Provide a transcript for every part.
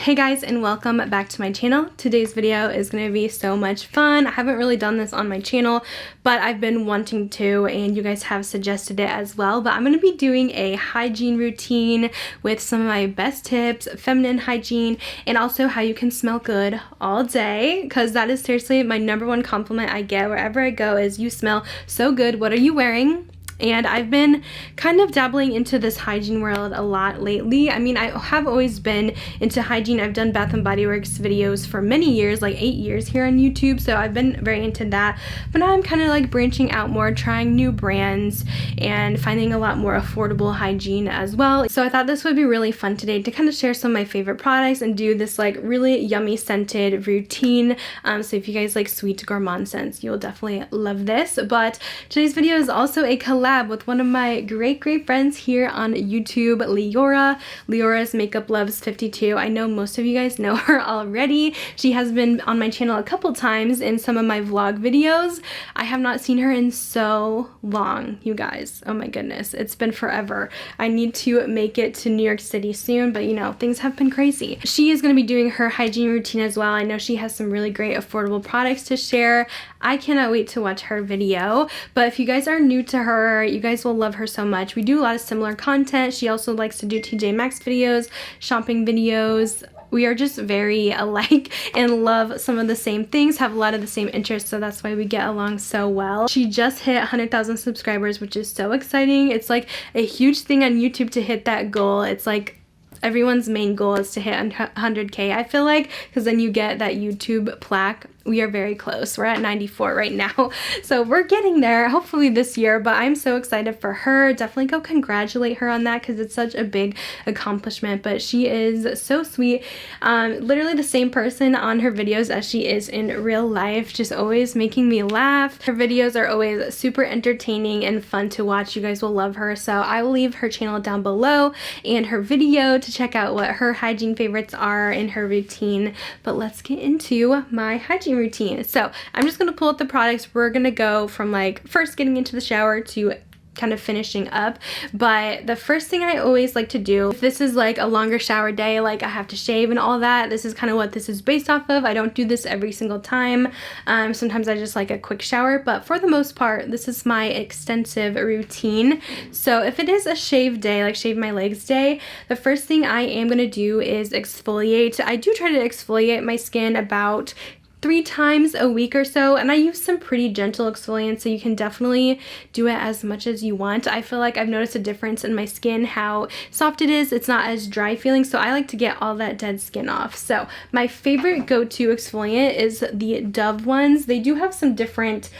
Hey guys, and welcome back to my channel. Today's video is going to be so much fun. I haven't really done this on my channel, but I've been wanting to, and you guys have suggested it as well. But I'm going to be doing a hygiene routine with some of my best tips, feminine hygiene, and also how you can smell good all day, because that is seriously my #1 compliment I get wherever I go is you smell so good. What are you wearing? And I've been kind of dabbling into this hygiene world a lot lately. I mean, I have always been into hygiene. I've done Bath & Body Works videos for many years, like 8 years here on YouTube, so I've been very into that. But now I'm kind of like branching out more, trying new brands, and finding a lot more affordable hygiene as well. So I thought this would be really fun today to kind of share some of my favorite products and do this like really yummy scented routine. So if you guys like sweet gourmand scents, you'll definitely love this. But today's video is also a collab with one of my great friends here on YouTube, Leora. Leora's Makeup Loves 52. I know most of you guys know her already. She has been on my channel a couple times in some of my vlog videos. I have not seen her in so long, you guys. Oh my goodness, it's been forever. I need to make it to New York City soon, but you know, things have been crazy. She is going to be doing her hygiene routine as well. I know she has some really great affordable products to share. I cannot wait to watch her video. But if you guys are new to her, you guys will love her so much. We do a lot of similar content. She also likes to do TJ Maxx videos, shopping videos. We are just very alike and love some of the same things, have a lot of the same interests, so that's why we get along so well. She just hit 100,000 subscribers, which is so exciting. It's like a huge thing on YouTube to hit that goal. It's like everyone's main goal is to hit 100K, I feel like, because then you get that YouTube plaque. We are very close. We're at 94 right now. So we're getting there, hopefully this year, but I'm so excited for her. Definitely go congratulate her on that because it's such a big accomplishment, but she is so sweet. Literally the same person on her videos as she is in real life, just always making me laugh. Her videos are always super entertaining and fun to watch. You guys will love her. So I will leave her channel down below and her video to check out what her hygiene favorites are in her routine. But let's get into my hygiene routine. So I'm just going to pull out the products. We're going to go from like first getting into the shower to kind of finishing up. But the first thing I always like to do, if this is like a longer shower day, like I have to shave and all that, this is kind of what this is based off of. I don't do this every single time. Sometimes I just like a quick shower, but for the most part, this is my extensive routine. So if it is a shave day, like shave my legs day, the first thing I am going to do is exfoliate. I do try to exfoliate my skin about 3 times a week or so, and I use some pretty gentle exfoliants, so you can definitely do it as much as you want. I feel like I've noticed a difference in my skin, how soft it is. It's not as dry feeling, so I like to get all that dead skin off. So my favorite go-to exfoliant is the Dove ones. They do have some different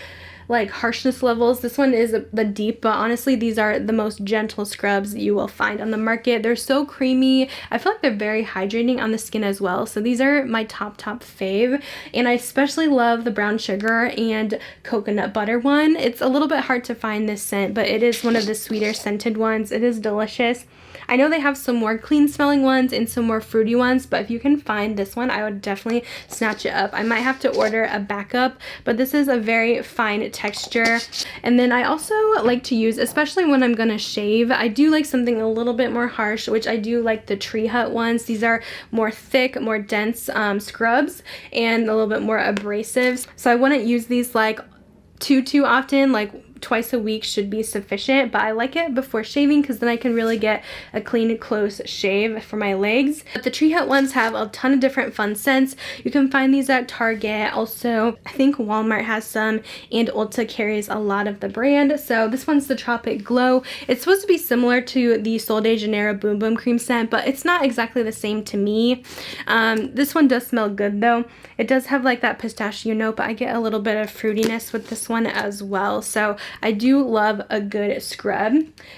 like harshness levels. This one is the deep, but honestly these are the most gentle scrubs you will find on the market. They're so creamy. I feel like they're very hydrating on the skin as well. So these are my top fave, and I especially love the brown sugar and coconut butter one. It's a little bit hard to find this scent, but it is one of the sweeter scented ones. It is delicious. I know they have some more clean smelling ones and some more fruity ones, but if you can find this one, I would definitely snatch it up. I might have to order a backup, but this is a very fine texture. And then I also like to use, especially when I'm gonna shave, I do like something a little bit more harsh, which I do like the Tree Hut ones. These are more thick, more dense scrubs and a little bit more abrasive. So I wouldn't use these like too often, like twice a week should be sufficient, but I like it before shaving because then I can really get a clean, close shave for my legs. But the Tree Hut ones have a ton of different fun scents. You can find these at Target. Also, I think Walmart has some, and Ulta carries a lot of the brand. So this one's the Tropic Glow. It's supposed to be similar to the Sol de Janeiro Boom Boom Cream scent, but it's not exactly the same to me. This one does smell good though. It does have like that pistachio note, but I get a little bit of fruitiness with this one as well. So I do love a good scrub.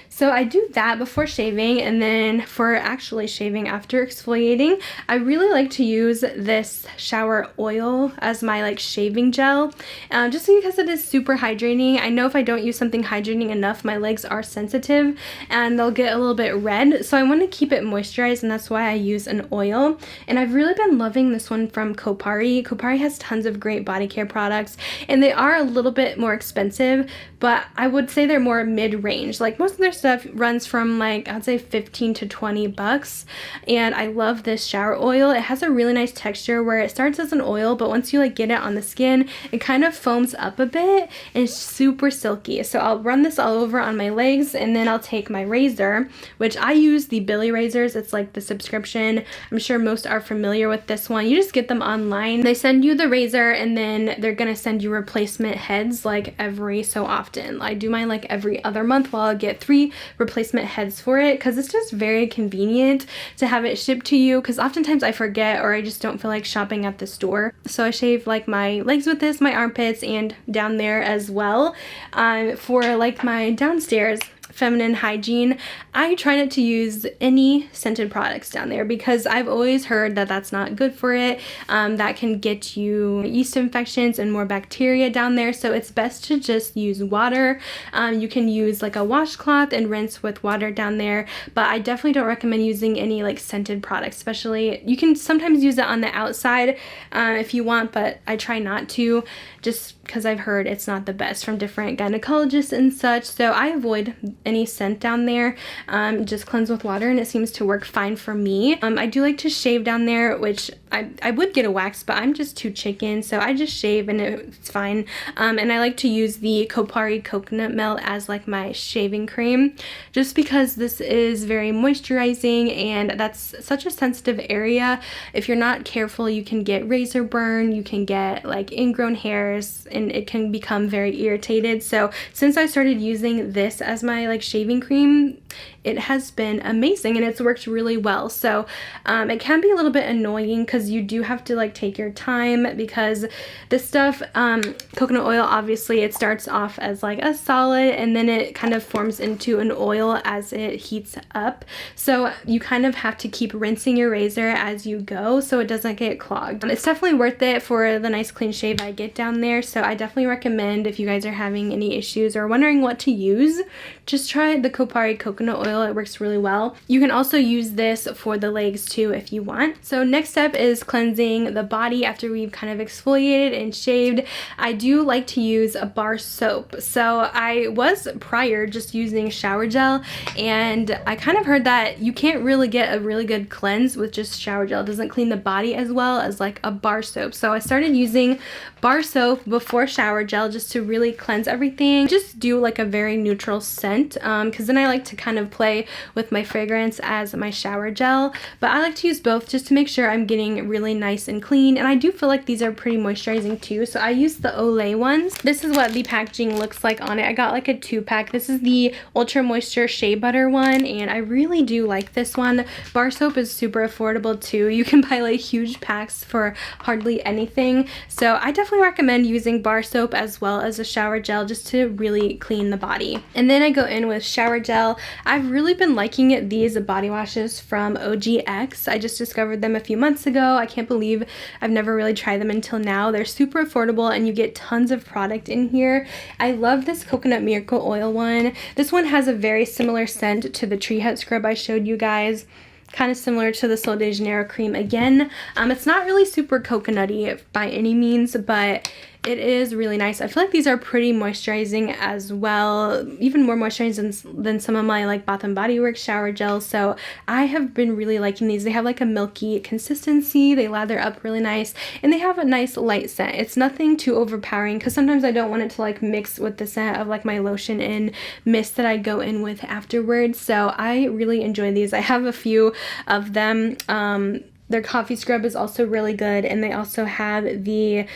So I do that before shaving, and then for actually shaving after exfoliating, I really like to use this shower oil as my like shaving gel, just because it is super hydrating. I know if I don't use something hydrating enough, my legs are sensitive and they'll get a little bit red, so I want to keep it moisturized, and that's why I use an oil. And I've really been loving this one from Kopari. Kopari has tons of great body care products, and they are a little bit more expensive, but I would say they're more mid-range. Like most of their stuff runs from like, I'd say 15 to 20 bucks. And I love this shower oil. It has a really nice texture where it starts as an oil, but once you like get it on the skin, it kind of foams up a bit and it's super silky. So I'll run this all over on my legs, and then I'll take my razor, which I use the Billy razors. It's like the subscription. I'm sure most are familiar with this one. You just get them online. They send you the razor, and then they're gonna send you replacement heads like every so often. I do mine like every other month, while I'll get 3 replacement heads for it, because it's just very convenient to have it shipped to you, because oftentimes I forget or I just don't feel like shopping at the store. So I shave like my legs with this, my armpits, and down there as well. For like my downstairs feminine hygiene, I try not to use any scented products down there, because I've always heard that that's not good for it. That can get you yeast infections and more bacteria down there, so it's best to just use water. You can use like a washcloth and rinse with water down there, but I definitely don't recommend using any like scented products. Especially, you can sometimes use it on the outside if you want, but I try not to, just because I've heard it's not the best from different gynecologists and such. So I avoid any scent down there. Just cleanse with water, and it seems to work fine for me. I do like to shave down there, which I would get a wax, but I'm just too chicken, so I just shave and it's fine. And I like to use the Kopari coconut melt as like my shaving cream, just because this is very moisturizing, and that's such a sensitive area. If you're not careful, you can get razor burn, you can get like ingrown hairs, and it can become very irritated. So since I started using this as my like shaving cream, it has been amazing, and it's worked really well. So it can be a little bit annoying, because you do have to like take your time, because this stuff, coconut oil, obviously it starts off as like a solid, and then it kind of forms into an oil as it heats up. So you kind of have to keep rinsing your razor as you go so it doesn't get clogged. It's definitely worth it for the nice clean shave I get down there. So I definitely recommend, if you guys are having any issues or wondering what to use, just try the Kopari coconut oil. It works really well. You can also use this for the legs too if you want. So next step is cleansing the body after we've kind of exfoliated and shaved. I do like to use a bar soap. So I was prior just using shower gel, and I kind of heard that you can't really get a really good cleanse with just shower gel. It doesn't clean the body as well as like a bar soap. So I started using bar soap before shower gel just to really cleanse everything. Just do like a very neutral scent, because then I like to kind of play with my fragrance as my shower gel, but I like to use both just to make sure I'm getting really nice and clean. And I do feel like these are pretty moisturizing too, so I use the Olay ones. This is what the packaging looks like on it. I got like a 2-pack. This is the Ultra Moisture Shea Butter one, and I really do like this one. Bar soap is super affordable too. You can buy like huge packs for hardly anything, so I definitely recommend using bar soap as well as a shower gel just to really clean the body. And then I go in with shower gel. I've really been liking these body washes from OGX. I just discovered them a few months ago. I can't believe I've never really tried them until now. They're super affordable, and you get tons of product in here. I love this Coconut Miracle Oil one. This one has a very similar scent to the Tree Hut Scrub I showed you guys. Kind of similar to the Sol de Janeiro cream again. It's not really super coconutty by any means, but it is really nice. I feel like these are pretty moisturizing as well, even more moisturizing than some of my like Bath & Body Works shower gels. So I have been really liking these. They have like a milky consistency, they lather up really nice, and they have a nice light scent. It's nothing too overpowering, because sometimes I don't want it to like mix with the scent of like my lotion and mist that I go in with afterwards. So I really enjoy these. I have a few of them. Their coffee scrub is also really good, and they also have the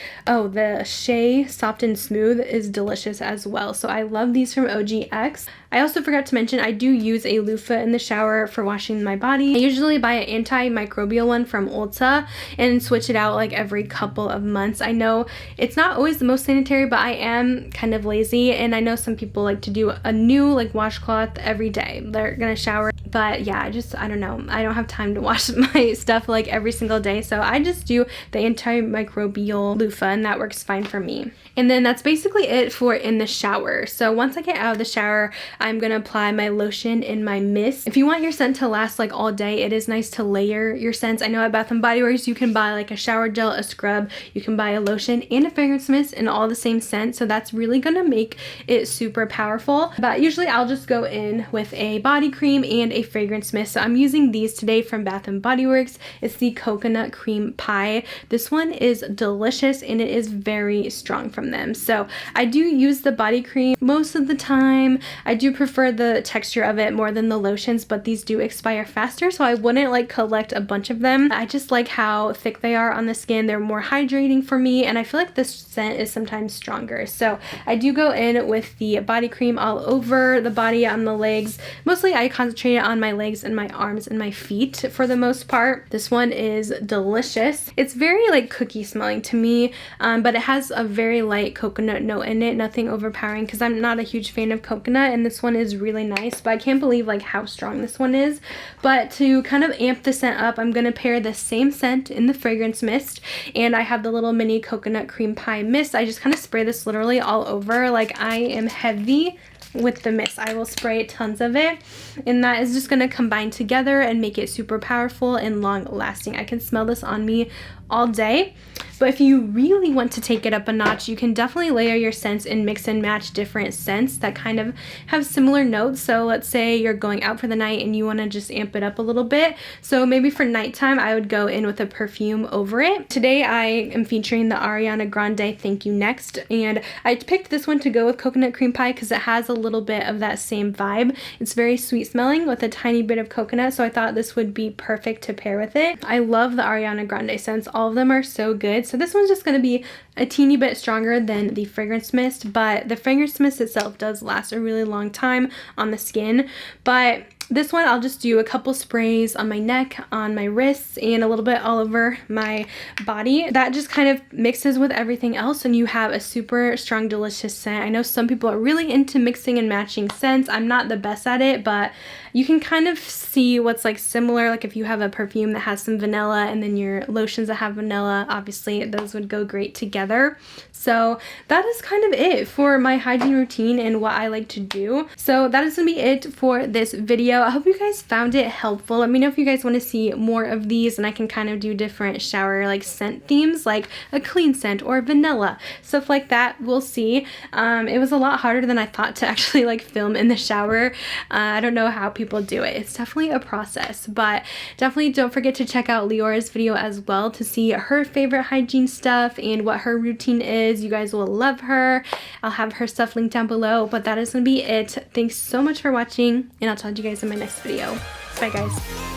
Shea Soft and Smooth is delicious as well. So I love these from OGX. I also forgot to mention I do use a loofah in the shower for washing my body. I usually buy an antimicrobial one from Ulta and switch it out like every couple of months. I know it's not always the most sanitary, but I am kind of lazy, and I know some people like to do a new like washcloth every day. They're gonna shower But yeah, I don't know. I don't have time to wash my stuff like every single day. So I just do the antimicrobial loofah, and that works fine for me. And then that's basically it for in the shower. So once I get out of the shower, I'm gonna apply my lotion and my mist. If you want your scent to last like all day, it is nice to layer your scents. I know at Bath & Body Works you can buy like a shower gel, a scrub, you can buy a lotion and a fragrance mist in all the same scent. So that's really gonna make it super powerful. But usually I'll just go in with a body cream and a fragrance mist. So I'm using these today from Bath & Body Works. It's the coconut cream pie. This one is delicious and it is very strong from them. So I do use the body cream most of the time. I do prefer the texture of it more than the lotions, but these do expire faster, so I wouldn't like collect a bunch of them. I just like how thick they are on the skin. They're more hydrating for me, and I feel like this scent is sometimes stronger. So I do go in with the body cream all over the body, on the legs. Mostly I concentrate on my legs and my arms and my feet for the most part. This one is delicious. It's very like cookie smelling to me, but it has a very light coconut note in it, nothing overpowering, because I'm not a huge fan of coconut, and this one is really nice, but I can't believe like how strong this one is. But to kind of amp the scent up, I'm gonna pair the same scent in the fragrance mist, and I have the little mini coconut cream pie mist. I just kind of spray this literally all over. Like, I am heavy with the mist. I will spray tons of it, and that is just gonna combine together and make it super powerful and long lasting. I can smell this on me all day. But if you really want to take it up a notch, you can definitely layer your scents and mix and match different scents that kind of have similar notes. So let's say you're going out for the night and you want to just amp it up a little bit. So maybe for nighttime, I would go in with a perfume over it. Today I am featuring the Ariana Grande Thank You Next, and I picked this one to go with coconut cream pie because it has a little bit of that same vibe. It's very sweet smelling with a tiny bit of coconut, so I thought this would be perfect to pair with it. I love the Ariana Grande scents. All of them are so good. So this one's just going to be a teeny bit stronger than the fragrance mist, but the fragrance mist itself does last a really long time on the skin. But this one I'll just do a couple sprays on my neck, on my wrists, and a little bit all over my body. That just kind of mixes with everything else, and you have a super strong, delicious scent. I know some people are really into mixing and matching scents. I'm not the best at it, but you can kind of see what's like similar. Like if you have a perfume that has some vanilla and then your lotions that have vanilla, obviously those would go great together. So that is kind of it for my hygiene routine and what I like to do. So that is gonna be it for this video. I hope you guys found it helpful. Let me know if you guys want to see more of these, and I can kind of do different shower like scent themes, like a clean scent or vanilla, stuff like that. We'll see. It was a lot harder than I thought to actually like film in the shower. I don't know how people do it. It's definitely a process, but definitely don't forget to check out Leora's video as well to see her favorite hygiene stuff and what her routine is. You guys will love her. I'll have her stuff linked down below, but that is gonna be it. Thanks so much for watching, and I'll talk to you guys in my next video. Bye guys.